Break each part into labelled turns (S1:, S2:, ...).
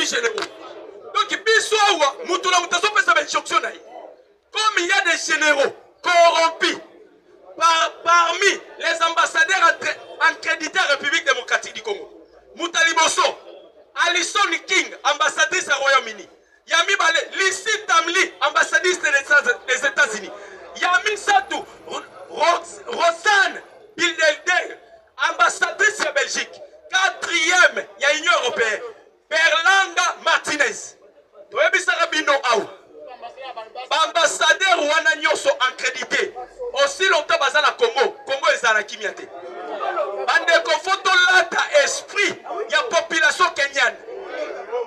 S1: généraux. Donc, comme il y a des généraux corrompus parmi les ambassadeurs accrédités à la République démocratique du Congo, Moutaliboso, Alison King, ambassadrice au Royaume-Uni, Yami Bale, Lissi Tamli, ambassadrice des États-Unis, Yami Satou, Rosanne Bildelder, ambassadrice de Belgique, 4e, il y a l'Union européenne, Berlanga Martinez, ambassadeur wana nyonso accrédité aussi longtemps baza na Congo ezala kimiate bande ko photo lata esprit ya population kenyane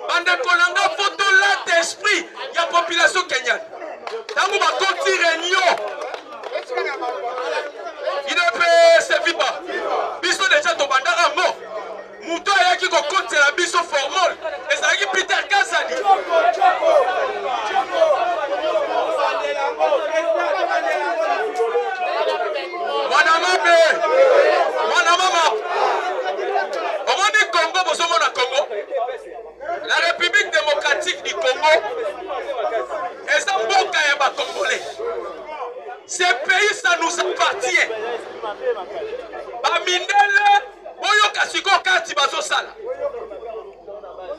S1: bande ko langa photo lata esprit ya population kenyane tango ba konti réunion il est se viva biso déjà to bandara ngo muto ayaki ko konti la biso formol ezalaki Peter Kazali la République démocratique du Congo est un bon cas congolais. Ce pays, ça nous appartient.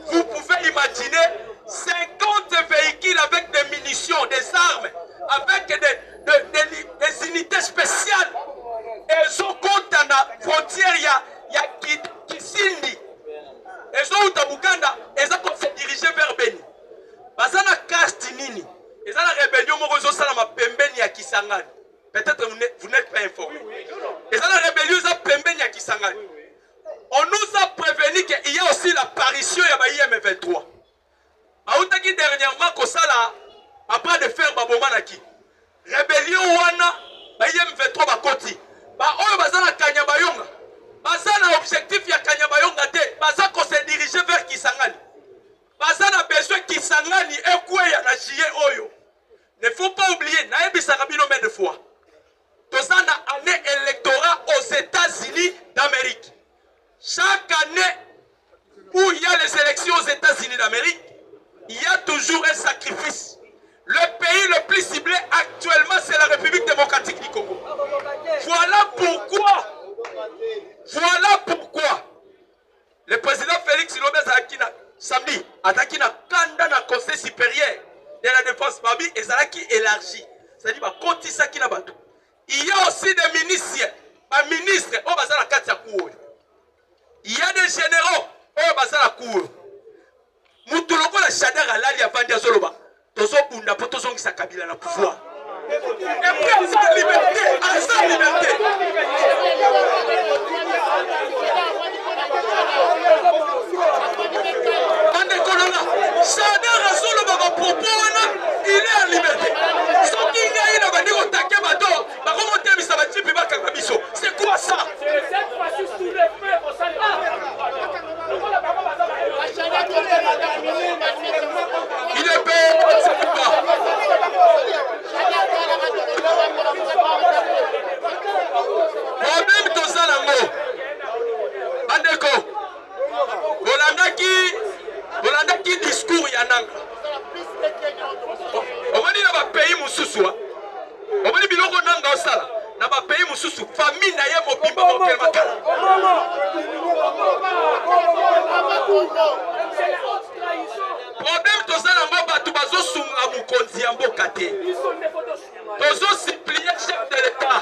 S1: Vous pouvez imaginer 50 véhicules avec des munitions, des armes, avec des unités spéciales. Et ils ont compte à la frontière, il y a Kisindi. Ils ont à Buganda, ils ont se diriger vers Beni. Bazana Kastinini. Ils ont la rébellion, Pembeni à Kisangani. Peut-être vous n'êtes pas informé. Ils ont la rébellion, ils ont Pembeni à Kisangani. On nous a prévenu qu'il y a aussi l'apparition de l'IM23. Aoutaki dernièrement, après de faire Babomanaki. Rébellion wana, l'IM23 bakoti. Oyo bazana Kanyabayonga. Bazana objectif ya Kanyabayonga te. Bazako se diriger vers Kisangani. Bazana besoin Kisangani ekwe ya na jie oyo. Ne faut pas oublier, naebisa kabino de fois. Tozana année électorale aux États-Unis d'Amérique. Chaque année où il y a les élections aux États-Unis d'Amérique, il y a toujours un sacrifice. Le pays le plus ciblé actuellement, c'est la République démocratique du Congo. Voilà pourquoi le président Félix Lobez Akina samedi attaqué na kanda na conseil supérieur de la défense Babi et Zalaki élargi. C'est-à-dire bah kotisa kina bato. Il y a aussi des ministres, au bazala katia kuo. Il y a des généraux au bazala kuo. Mutuloko la Chader alali avandi azoloba. Tozo bunda po tozo ngisa kabila na pouvoir. Et puis à sa liberté, Chader azoloba ba propos il est en liberté. C'est quoi ça? Il est payé. Problème de ça, Bandeko. Bolanda qui discours yananga. On va dire dans le pays Moussoussoua. On va dire biloko nanga osala. Dans le pays Moussousou, famille na ye mobimba mokel makala. Problème toza nango bato bazosunga mokonzi ya mboka te. Tozosimplier chef de l'État.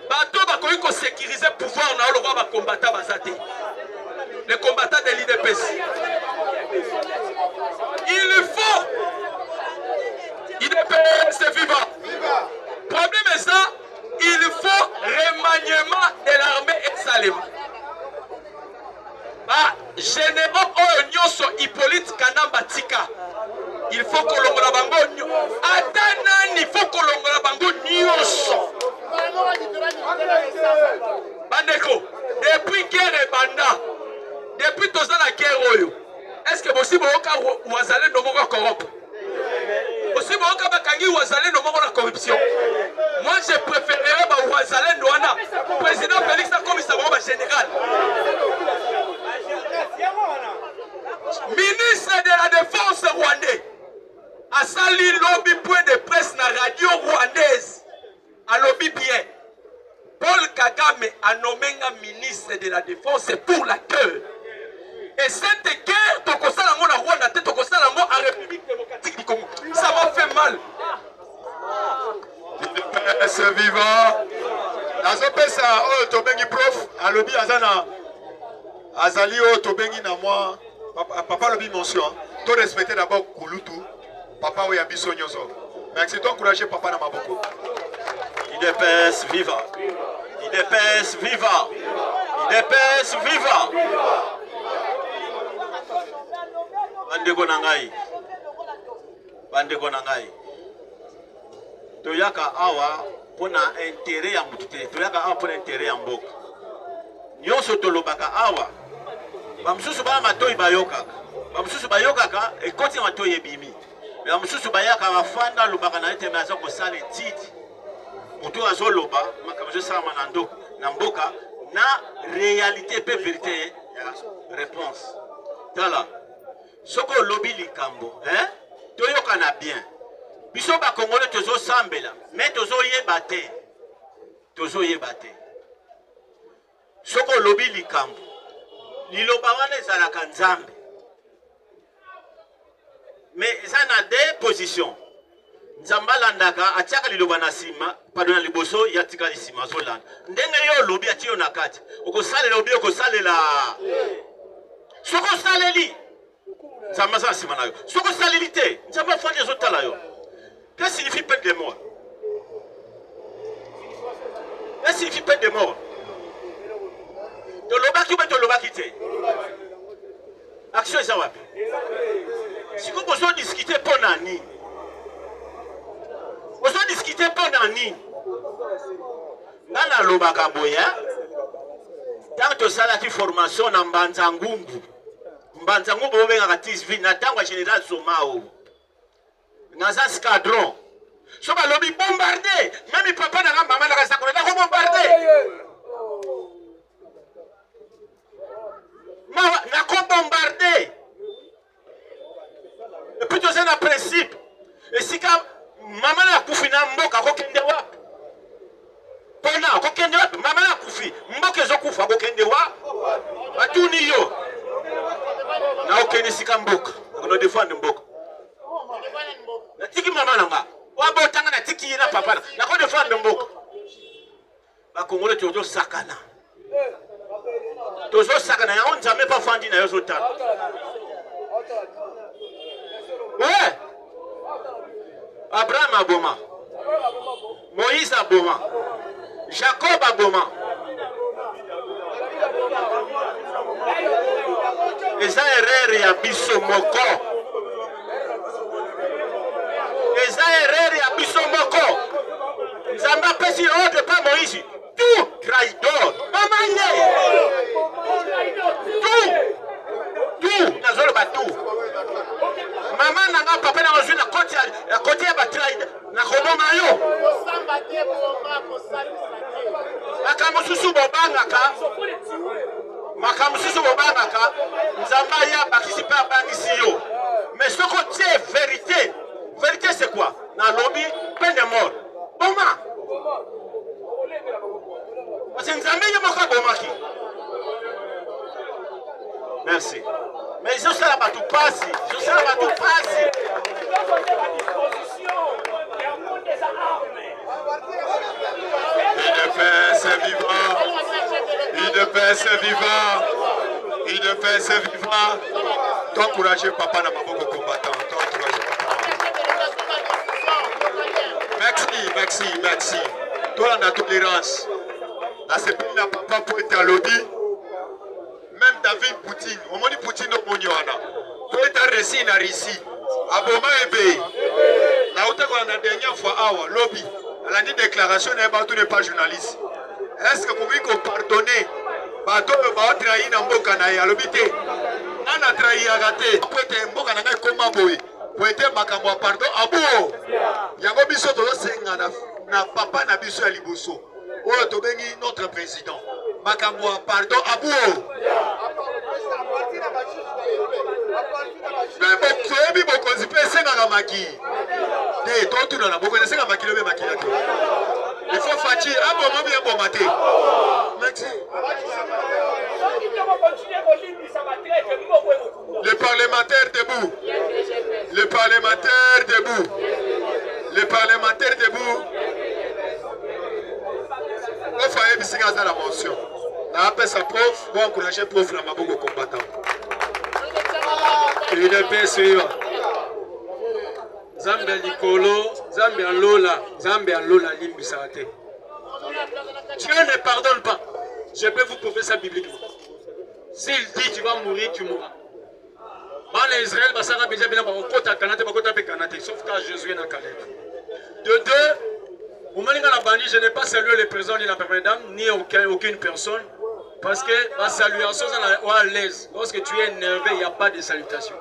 S1: Bato bakoki kosécuriser pouvoir na olo ba combattant bazate. Les combattants de l'IDPS. Il faut IDPS c'est vivant. Problème est ça, il faut remaniement de l'armée et Salema. Généraux Nyonso Hippolyte Kanamba Tika. Il faut que l'on la bango. Atana, il faut que l'on la bango Nyonso. Bandeko, depuis guerre et banda, depuis tous la guerre, est-ce que possible ou azalé no moko corrompre? Aussi bon ka bakangi ou azalé no moko la corruption. Moi je préférerais ba ou azalé no ana. Président Félix a commis ça général. ministre de la Défense rwandais, a sali lobby point de presse na radio rwandaise, a lobby bien. Paul Kagame a nommé un ministre de la Défense pour la guerre. Et cette guerre, en République démocratique du Congo, ça m'a fait mal.
S2: UDPS vivant. Nazopesa oyo tobengi prof alobi azana azali oyo tobengi na moi papa alobi mention to respecter d'abord kulutu papa oyo biso nyonso. Merci to encourager papa na maboko.
S3: UDPS vivant. UDPS vivant. UDPS vivant. Bandeko na ngai. Bandeko na ngai. Toyaka awa pona intérêt ya mutute. Toyaka awa pona intérêt ya mboka. Nyonso tolobaka awa. Bamususu ba matoi bayokaka. Bamususu bayokaka ekoti matoi ebimi. Bamususu bayaka bafanda lobaka na ete maza ko sale titi. Mutu azoloba makamzo sama na ndo na mboka na réalité pe vérité ya réponse. Tala. Soko lobby likambo, toyoka na bien. Biso ba Congolais tozo sambela, mais tozo yeba te. Tozo yeba te. Soko lobby likambo. Liloba wana ezalaka nzambe. Mais ça na deux positions. Nzamba landaka atiaka liloba na sima, pardon na liboso yatika lisima zolanda. Ndenge yo lobby atiyo na kati. Okosalela lobby okosalela. Soko saleli Nzamba za sima na yo. Soko salilité, nzamba fandi ezotala yo. Qu'est-ce que signifie peine de mort? Qu'est-ce que signifie peine de mort? Tolobaki ou tolobaki te? Action eza wapi? Si vous pouvez discuter pour nani? Vous pouvez discuter pour nani? Nana lobaka boya. Tant que ça la formation na mbanza ngumbu. Mbanza ngumbu obenga ka TSV na tangwa général Somao. Naza escadron. So ba lobi bombarder. Même papa na maman na ka ko bombarder. Na ko bombarder. Et puis c'est un principe. Et si ka maman na kufi na mboka ko kende wa. Pona ko kende wa maman na kufi. Mboka zo kufa ko kende wa. Batuni yo. Na okeni sika mboka. Ono defend mboka. Na tiki mama nanga. Wa botanga na tiki na papa na ko defend mboka. Ba Congolais tozo sakana. Tozo sakana ya on jamais pas fandi na yo zotana. Ouais. Abraham aboma. Moïse aboma. Jacob aboma. Eza erreur ya biso moko. Eza erreur ya biso moko. Nzamba pesi ordre pas Moïse. Tout traidor. Maman ye. Tout. Nazolo ba tout. Maman nanga papa na ozuna côté ya ba traidor. Na koboma yo. Makamususu bobangaka. Makamususu bobangaka. Nzamba ya participer à bangisi yo. Mais ce côté vérité. Vérité c'est quoi? Na lobby peine de mort. Boma. Parce que Nzamba ya moko bomaki. Merci. Mais ils ont ça là-bas tout passe. Ils ont ça là-bas tout passe.
S2: UDPS vivant. UDPS vivant. UDPS vivant. T'encourager papa na maboko combattant. T'encourager papa. Merci. Toi la tolérance. La CPI n'a pas pour être à lobby. Même David Poutine, on m'a dit Poutine au Moniana. Pour être réussi na Russie. Aboma ebe. La haute la dernière fois lobby. Elle a dit déclaration n'est n'est pas journaliste. Est-ce que vous pouvez pardonner? Bato ba trahi na mboka na ya lobby te. Ana trahi ya gâté. Pour être mboka na koma boy. Pour être makambo pardon abo. Yango biso to senga na papa na biso ya liboso. Oyo tobengi notre président. Makambo pardon abo. maki. Des toi tout dans la boue connaissez la maki le maki là. Il faut fatiguer un moment bien bon matin. Merci. Le parlementaire debout. Le parlementaire debout. Le parlementaire debout. On fait ici dans la mention. On appelle sa prof pour encourager prof dans ma boucle combattant.
S1: UDP suivant. Zambia Likolo, Zambia Lola Limbisate. Dieu ne pardonne pas. Je peux vous prouver ça bibliquement. S'il dit tu vas mourir, tu mourras. Dans Israël, sauf quand Josué n'a qu'à l'être. De deux, je n'ai pas salué le président ni la première dame, ni aucune personne, parce que la salutation est à l'aise. Lorsque tu es énervé, il n'y a pas de salutation.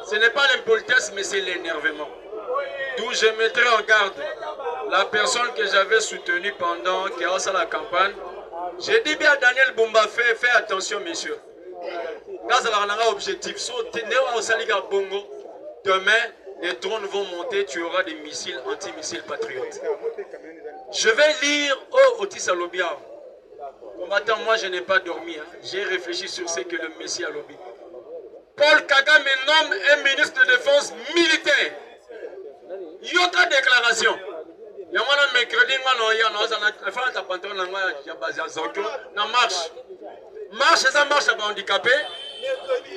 S1: Ce n'est pas l'impolitesse, mais c'est l'énervement. D'où je mettrai en garde la personne que j'avais soutenue pendant qu'il y a la campagne. J'ai dit bien à Daniel Bumba, fais attention, messieurs. Quand ça va objectif, demain, les drones vont monter, tu auras des missiles anti-missiles patriotes. Je vais lire Otis Alobia. Combattant, moi je n'ai pas dormi. Hein. J'ai réfléchi sur ce que le Messie a lobby. Paul Kagame nomme un ministre de défense militaire. Il y a une déclaration. Il y a un mercredi, il y a une marche. Marche, ça marche à handicapé.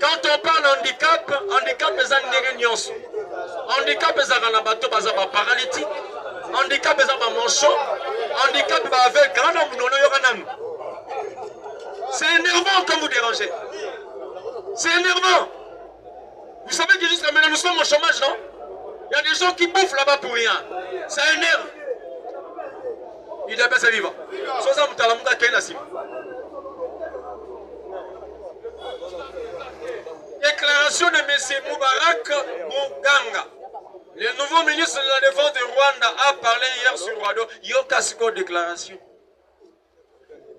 S1: Quand on parle handicap, handicap c'est un nyonso. Handicap c'est un bateau, c'est un paralytique. Handicap c'est un manchot. Handicap c'est avec grand homme. C'est énervant comme vous dérangez. C'est énervant. Vous savez que jusqu'à maintenant nous sommes au chômage, non? Il y a des gens qui bouffent là-bas pour rien. Ça énerve. Il est bien vivant. Déclaration de M. Moubarak Muganga. Le nouveau ministre de la Défense de Rwanda a parlé hier sur Rwanda. Yokasiko déclaration.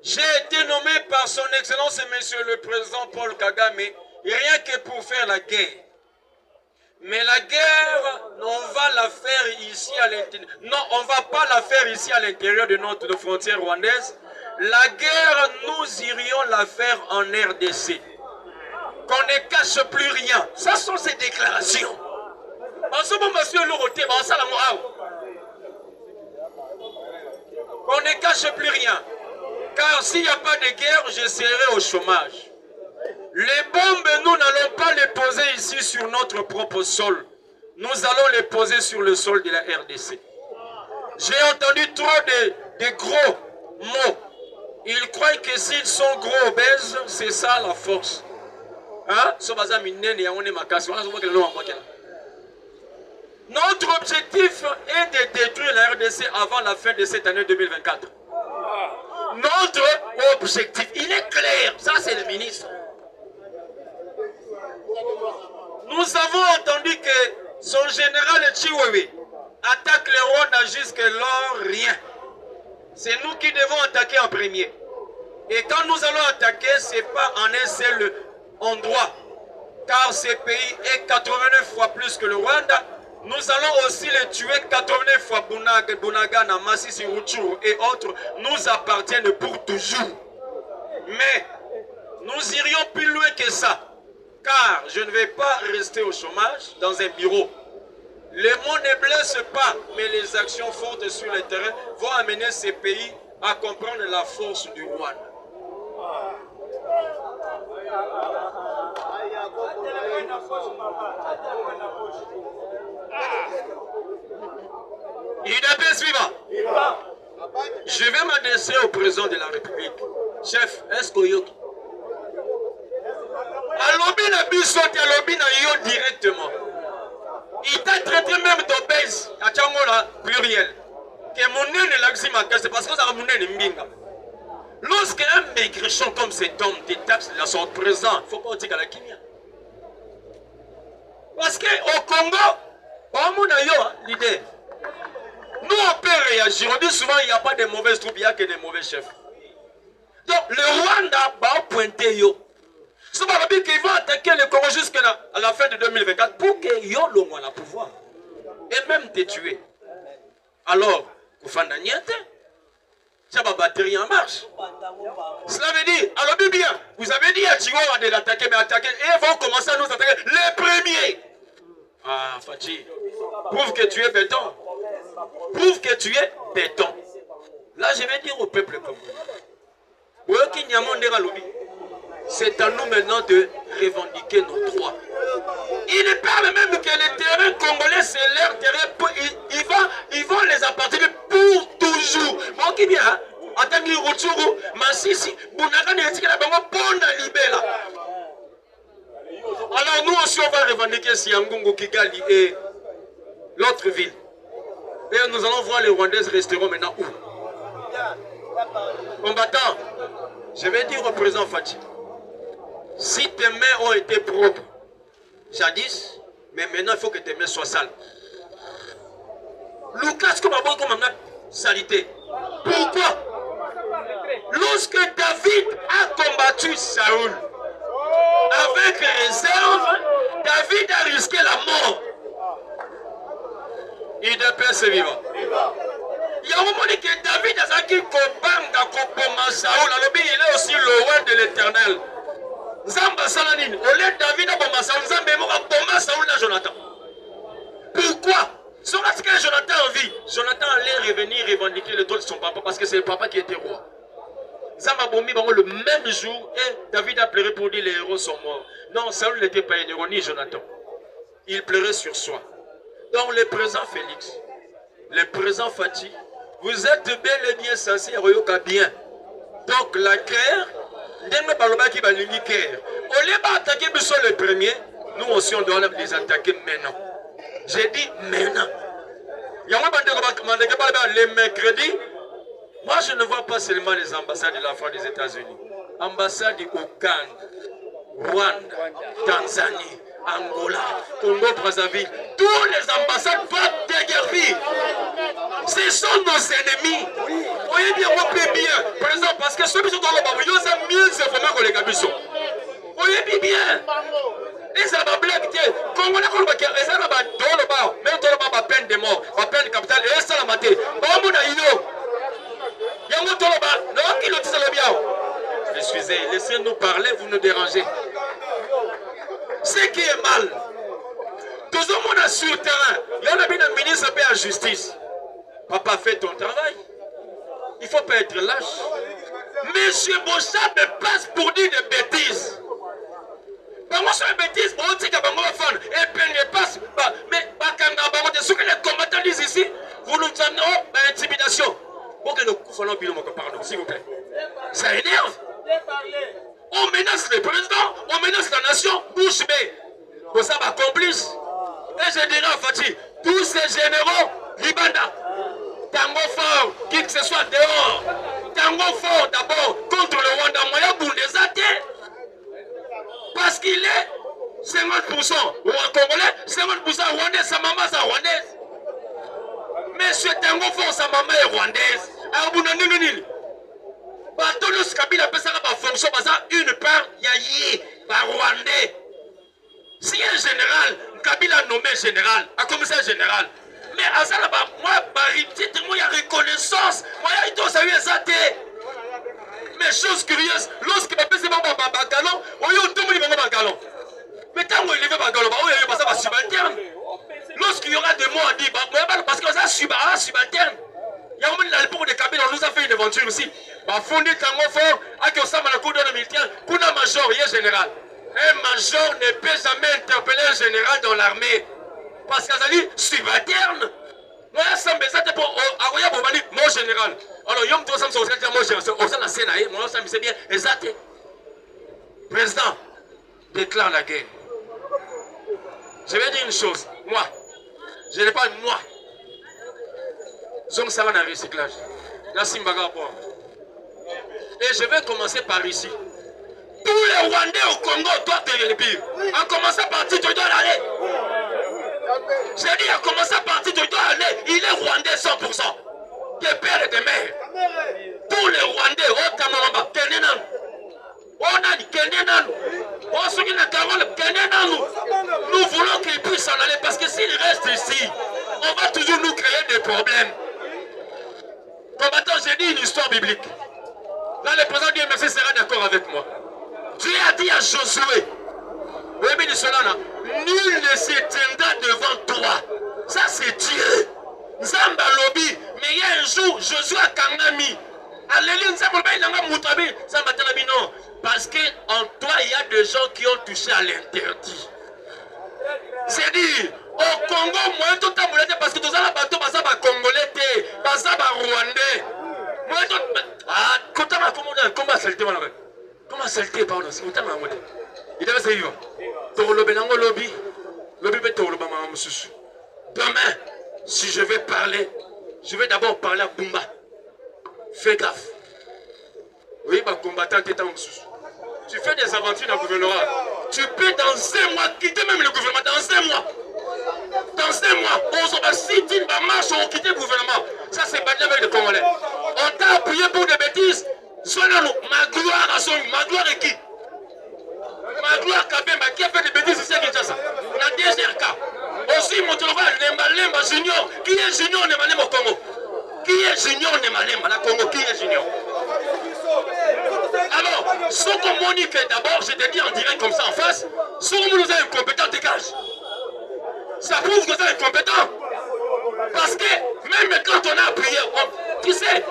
S1: J'ai été nommé par son Excellence Monsieur le Président Paul Kagame, rien que pour faire la guerre. Mais la guerre, on va la faire ici à l'intérieur. Non, on ne va pas la faire ici à l'intérieur de notre frontière rwandaise. La guerre, nous irions la faire en RDC. Qu'on ne cache plus rien. Ça sont ces déclarations. En ce moment, monsieur Loroté, qu'on ne cache plus rien. Car s'il n'y a pas de guerre, je serai au chômage. Les bombes, nous n'allons pas les poser ici sur notre propre sol. Nous allons les poser sur le sol de la RDC. J'ai entendu trop de gros mots. Ils croient que s'ils sont gros obèses, c'est ça la force. Hein? Notre objectif est de détruire la RDC avant la fin de cette année 2024. Notre objectif, il est clair. Ça, c'est le ministre. Nous avons entendu que son général Chiwewe attaque le Rwanda jusque-là, rien. C'est nous qui devons attaquer en premier. Et quand nous allons attaquer, ce n'est pas en un seul endroit. Car ce pays est 89 fois plus que le Rwanda. Nous allons aussi les tuer 89 fois. Bunagana, Masisi, Rutshuru et autres nous appartiennent pour toujours. Mais nous irions plus loin que ça. Car je ne vais pas rester au chômage dans un bureau. Les mots ne blessent pas, mais les actions fortes sur le terrain vont amener ces pays à comprendre la force du Rwanda. IDP suivant. Je vais m'adresser au président de la République. Chef, est-ce que yo Alobi na biso te alobi na yo directement. Il t'a traité même d'obèse à Tchangola pluriel. Que mon nez ne l'axima, c'est parce que ça a mon nez mbinga. Lorsqu'un maigrichon comme cet homme détaxe la sorte présent, il ne faut pas dire à la Kenya. Parce qu'au Congo, l'idée. Nous, on peut réagir. On dit souvent qu'il n'y a pas de mauvaises troupes, il n'y a que des mauvais chefs. Donc, le Rwanda va pointer yo. C'est pas qu'ils vont attaquer le Congo jusqu'à la fin de 2024 pour que yo l'on a le pouvoir. et même te tuer. Alors, Koufanda Niente, ça va batterie en marche. Cela veut dire, alors bien, vous avez dit à Chihuahua de l'attaquer, mais attaquer, et ils vont commencer à nous attaquer les premiers. Ah, Fachi, prouve que tu es béton. Prouve que tu es béton. Là, je vais dire au peuple comme vous. C'est à nous maintenant de revendiquer nos droits. Il parle même que les terrains congolais, c'est leur terrain. Ils vont les appartenir pour toujours. Moi qui viens, en tant que Rutshuru, Massissi, Bounagane, et Libela. Alors nous aussi, on va revendiquer Siangungu, Kigali et l'autre ville. Et nous allons voir les Rwandaises resteront maintenant où? Combattants, je vais dire au président Fachi, si tes mains ont été propres, jadis, mais maintenant il faut que tes mains soient sales. Lucas, comme salité. Pourquoi? Lorsque David a combattu Saoul, avec réserve, David a risqué la mort. Il de paix se vivant. Il y a un moment que David a dit que Saoul, il est aussi le roi de l'Éternel. Zamba Salanine, au lieu de David a bombé Saoul, Zamba a bombé Saoul à Jonathan. Pourquoi? Sur ce que Jonathan a envie, Jonathan allait revenir revendiquer le droit de son papa parce que c'est le papa qui était roi. Zamba bombi le même jour et David a pleuré pour dire les héros sont morts. Non, Saoul n'était pas un héros ni Jonathan. Il pleurait sur soi. Donc le présent Félix, le présent Fati, vous êtes bel et bien censé Royoka bien. Donc la guerre, au lieu d'attaquer le premier, nous aussi on doit les attaquer maintenant. J'ai dit maintenant. Les mercredis, moi je ne vois pas seulement les ambassades de la France des États-Unis. Ambassade du Ouganda, Rwanda, Tanzanie, Angola, Congo, Brazzaville, tous les ambassades vont déguerpir. Ce sont nos ennemis. Voyez bien, on peut bien. Par exemple, parce que ceux qui sont dans le bas, ils sont mieux informés que les Gabissons. Voyez bien. Et ça va blague. Congo, la Congo, et ça va dans le bas. Même dans le bas, peine de mort, peine de capital, et ça la maté. Excusez, laissez-nous parler, vous nous dérangez. Ce qui est mal, tout le monde est sur le terrain. Il y en a bien un ministre de la justice. Papa, fais ton travail. Il ne faut pas être lâche. Monsieur Bossa me passe pour dire des bêtises. Bango sur les bêtises, on dit que Bango va faire. Et puis il passe. Mais ce que les combattants disent ici, vous nous amenez à l'intimidation. Ok, nous faisons bilan, pardon, s'il vous plaît. Ça énerve. On menace le président, on menace la nation, bouche bée. Pour ça, ma complice. Et je dirais à Fati, tous ces généraux, Libanda, Tango fort, qui que ce soit dehors. Tango fort d'abord contre le Rwanda, moyen Bundesate. Parce qu'il est 50% Congolais, 50% Rwandais, sa maman est rwandaise. Monsieur Tango fort, sa maman est rwandaise. Alors, vous n'en avez Batolos Kabila appelle ça la fonction, une part, il y a Rwandais. Si un général, Kabila nommé général, un commissaire général, mais à ça là-bas, moi, il y a reconnaissance, moi, il y a salué ça. Mais chose curieuse, lorsque je fais un bagalon, on y a tout le monde bagalon. Mais quand on élève bagalon, on y a pas subalterne. Lorsqu'il y aura des mots à dire, parce que ça subalterne. Il y a un moment pour des Kabila, on nous a fait une aventure aussi. Fondé Tango fort, à qui on s'en va la cour de militaire, Kuna major, il est général. Un major ne peut jamais interpeller un général dans l'armée. Parce qu'il y a subalterne. Moi, ça me fait pour Aroya Bobani, mon général. Alors, Yom Tosam, c'est mon général. On s'en a sénaï, moi, ça me sait bien. Exact. Président, déclare la guerre. Je vais dire une chose. Moi, je n'ai pas moi. Zom Savan a recyclage. Là, Simbaga pour. Et je vais commencer par ici. Tous les Rwandais au Congo doivent te répire. En commençant par tu dois aller. J'ai dit, en commençant par tu dois aller. Il est Rwandais 100%. Tes pères et tes mères. Tous les Rwandais, oh Tamamba, Kenenan. On a dit Kenenan. On se dit Nous voulons qu'il puisse s'en aller parce que s'il reste ici, problème. Combattant, j'ai dit une histoire biblique. Là, le président du MFC sera d'accord avec moi. Dieu a dit à Josué, oui, mais cela là, nul ne s'éteindra devant toi. Ça, c'est Dieu. Nzamba lobby, mais il y a un jour, Josué a Kangami. Alléluia, non. Parce qu'en toi, il y a des gens qui ont touché à l'interdit. C'est dit, au Congo, moi, tout le temps, parce que tous les bateaux, ça va congolais, ça va rwandais. Moi, tout ah, comment saleté, comment saleté, pardon, c'est autant à moi. Il devait se vivre. Lobby, demain, si je vais parler, je vais d'abord parler à Bumba. Fais gaffe. Oui, bah, combattant, t'es en dessous. Tu fais des aventures dans le gouvernorat. Tu peux dans 5 mois quitter même le gouvernement. Dans 5 mois. Dans 5 mois, on va citer une marche, on quitte le gouvernement. Ça, c'est pas avec les Congolais. On t'a appuyé pour des bêtises. Sois-nous, ma gloire à son. Ma gloire est qui? Ma gloire Kabemba, qui a fait des bêtises ici à Kinshasa. La DGRK. Aussi, mon travail, Lemba Junior. Qui est Junior Nemalema au Congo? Qui est Junior Nemalema, la Congo? Qui est Junior? Alors, ce qu'on monique d'abord, je te dis en direct comme ça en face, ce qu'on nous a incompétent, dégage. Ça prouve que c'est incompétent. Parce que même quand on a appuyé, tu sais,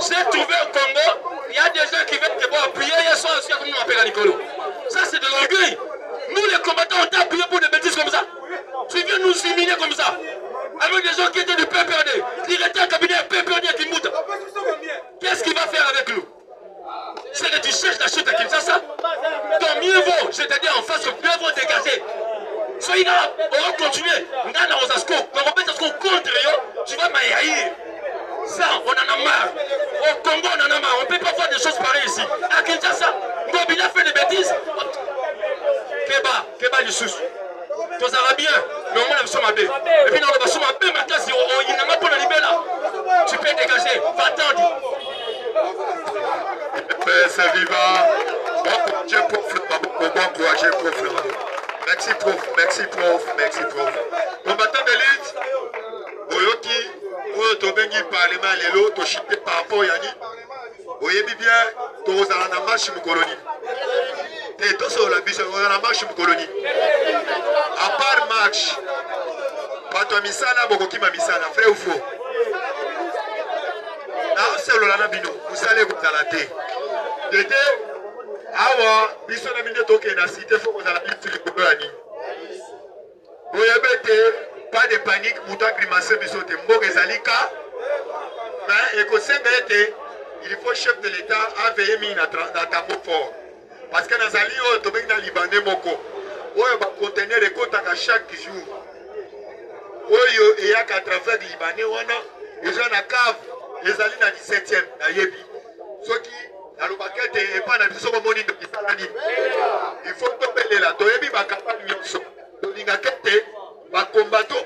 S1: j'ai trouvé au Congo, il y a des gens qui veulent te voir appuyer, ils sont aussi comme nous appelle à Nicolo. Ça c'est de l'orgueil. Nous les combattants, on t'a appuyé pour des bêtises comme ça. Tu viens nous humilier comme ça. Avec des gens qui étaient du PPRD, qui étaient en cabinet PPRD qui moutent. Qu'est-ce qu'il va faire avec nous? C'est que tu cherches la chute à Kinshasa. Donc mieux vaut, je te dis en face, mieux vaut dégager. Soyez là, on va continuer. On a aux ascos, quand on met ascos contre eux, tu vas m'aïr. Ça, on en a marre. Au Congo, on en a marre. On ne peut pas voir des choses pareilles ici. À Kinshasa, Ngobila fait des bêtises. Keba, du sous. Tous Arabiens, mais au moins, nous sommes à B. Et puis, dans le sommes à B, ma classe, il n'a pas pour la libérer là. Tu peux dégager. Va-t'en.
S2: C'est vivant. Bon courage, prof. Merci, prof. Merci, prof. Merci, prof. Combattant d'élite, Oyoki, Oyotobengi, Parlement, Lelo, Toshite, par rapport à Yanni. Oyebi bien, Tozala na marche colonie. Et tout ça, la vision, on a la marche colonie. À part match, Pato Misana, Bokokima Misana, vrai ou faux? Ah, c'est le Lana Bino, vous allez vous alater. Dédé, awa, biso na mine toke na cité, faut que vous allez faire le Kogani. Oyebete, pas de panique, mouta grimace bisote, Mboge Zalika. Mais, il faut chef de l'État à veiller dans ta fort. Parce que dans Zali, on est dans Libanais moko. On va contenir les côtes à chaque jour. Il y a 80 Libanais, les gens à cave, les alliés dans 17e, dans Yebi. Ceux qui, dans le paquet, et pas dans le second monde de Kisalani. Il faut tomber là. Toyebi va capable de nous. Donc, il y a 4 combattants.